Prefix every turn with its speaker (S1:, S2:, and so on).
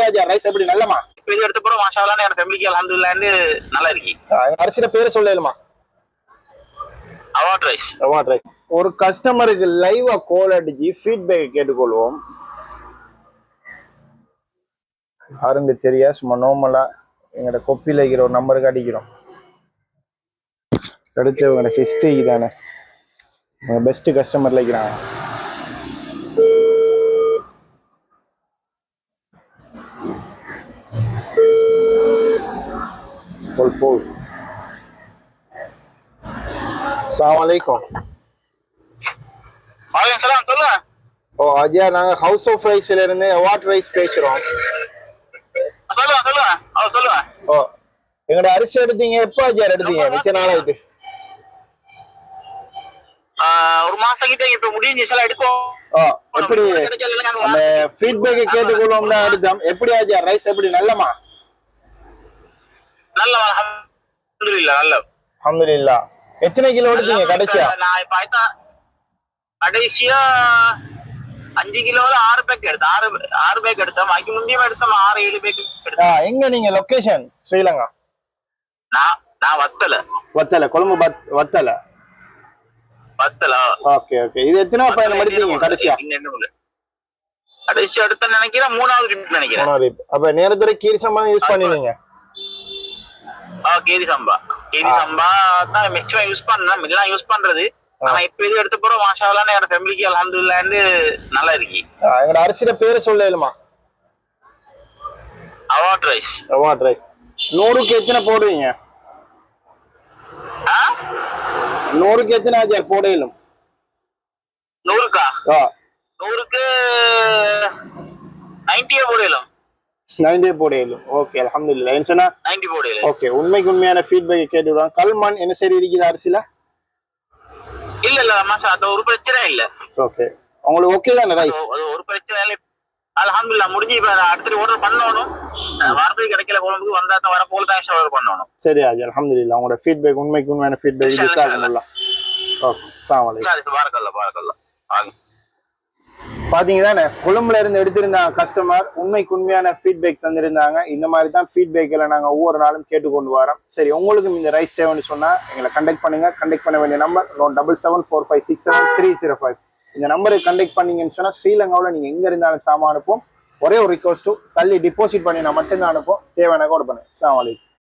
S1: ஆச்சா ரைஸ் எப்படி நல்லமா?
S2: இது எடுத்த போற மாஷாஅல்லாஹ் என்னோட ஃபேமிலிக்கு அல்ஹம்துலில்லாஹ்னு நல்லா இருக்கு.
S1: அரிசியோட பேரை சொல்லலுமா?
S2: Award rice.
S1: Award rice. ஒரு கஸ்டமருக்கு லைவா கால் அடிச்சு ஃபீட்பேக் கேட்டுக்கொள்வோம். யாருங்க தெரியா சும்மா நார்மலா எங்களோட கொப்பியில் இருக்கிற ஒரு நம்பருக்கு அடிக்கிறோம். கிடைச்சவங்க ஹிஸ்ட்ரி தானே பெஸ்ட் கஸ்டமர்ல இருக்கிறாங்க. போல் அஸ்ஸலாமு அலைக்கும்.
S2: வலைக்கும் சலாம். சொல்லுங்க.
S1: ஓ அஜயா, நாங்க ஹவுஸ் ஆஃப் ரைஸ்ல இருந்து அவார்ட் ரைஸ் பேசுறோம்.
S2: சொல்லுங்க சொல்லுங்க. சொல்லுங்க.
S1: ஓ எங்களோட அரிசி எடுத்தீங்க எப்போ அஜயா எடுத்தீங்க? மிச்ச நாளாயிட்டு.
S2: ஒரு மாசம் கிட்ட இப்ப முடிஞ்சு சில எடுப்போம்.
S1: எப்படி அந்த ஃபீட்பேக் கேட்டுக்கொள்வோம்னா எடுத்தோம். எப்படி அஜயா ரைஸ் எப்படி நல்லமா?
S2: நல்ல அல்ஹம்துலில்லாஹ் நல்ல.
S1: அல்ஹம்துலில்லாஹ். எத்தனை கிலோ எடுத்தீங்க கடைசியா?
S2: நான் இப்ப கடைசியா 5 கிலோல 6 பேக் எடுத்தேன். 6 பேக் எடுத்தேன். அதுக்கு முந்தியமா எடுத்தோம் 6-7 பேக் எடுத்தேன்.
S1: எங்க நீங்க லொகேஷன்? ஸ்ரீலங்கா.
S2: நான் வத்தல
S1: கொழும்பு வத்தல. Okay okay. இது எத்தனை பயணம் எடுத்தீங்க கடைசியா?
S2: கடைசியா எடுத்த நினைக்கிறேன் 3வது ட்ரிப் நினைக்கிறேன்.
S1: அப்ப நேரத்தோட கீரி சம்பா யூஸ் பண்ணினீங்க?
S2: கீரி சம்பா தான் மேக்ஸிமம் யூஸ் பண்ணேன். மில்லாம் யூஸ் பண்றது. ஆனா இப்ப இது எடுத்த போற மாஷாஅல்லாஹ் என்னோட ஃபேமிலிக்கு அல்ஹம்துலில்லாஹ்னு நல்லா இருக்கு.
S1: எங்களோட அரிசியோட பேரை சொல்லலுமா?
S2: Award rice.
S1: Award rice. 100க்கு எத்தனை போடுவீங்க? 100க்கு எத்தனை ஆச்சார் போடையிலும்?
S2: 100க்கா? 100க்கு 90 போடையிலும்.
S1: 90 போடையிலும். ஓகே அல்ஹம்துலில்லாஹ். என்ன சொன்னா
S2: 90 போடையிலும்.
S1: ஓகே. உண்மைக்கு உண்மையான ஃபீட்பேக் கேட்டுடுவாங்க. கல்மண் என்ன சரி இருக்குது அரிசில?
S2: இல்ல மாஷா அது ஒரு பிரச்சனை இல்ல.
S1: ஓகே. உங்களுக்கு ஓகே தானே ரைஸ்?
S2: அது ஒரு பிரச்சனை இல்ல. அல்ஹம்துலில்லாஹ் முடிஞ்சு. இப்ப அடுத்து ஆர்டர் பண்ணணும். வாரத்துக்கு கிடைக்கல குழம்புக்கு வந்தா தான் வர போல தான் ஆர்டர் பண்ணணும்.
S1: சரி ஆஜி அல்ஹம்துலில்லாஹ். உங்களோட ஃபீட்பேக் உண்மைக்கு உண்மையான ஃபீட்பேக் இது சாகும்ல. ஓகே அஸ்ஸலாமு அலைக்கும்.
S2: சரி பாரக்கல்லாஹ்.
S1: பாத்தீங்க தானே கொழும்புல இருந்து எடுத்திருந்தாங்க கஸ்டமர். உண்மைக்கு உண்மையான ஃபீட்பேக் தந்திருந்தாங்க. இந்த மாதிரி தான் ஃபீட்பேக்கில் நாங்கள் ஒவ்வொரு நாளும் கேட்டுக்கொண்டு வரோம். சரி, உங்களுக்கும் இந்த ரைஸ் தேவைன்னு சொன்னா எங்களை கண்டெக்ட் பண்ணுங்க. கண்டெக்ட் பண்ண வேண்டிய நம்பர் 7774567305. இந்த நம்பருக்கு கண்டெக்ட் பண்ணீங்கன்னு சொன்னா ஸ்ரீலங்காவில் நீங்க எங்க இருந்தாலும் சாமான் அனுப்போம். ஒரே ஒரு ரிக்வஸ்ட்டும் சல்லி டிபாசிட் பண்ணி நான் மட்டும்தான் அனுப்போம். தேவையான கூட பண்ணுங்க. அஸ்ஸலாமு அலைக்கும்.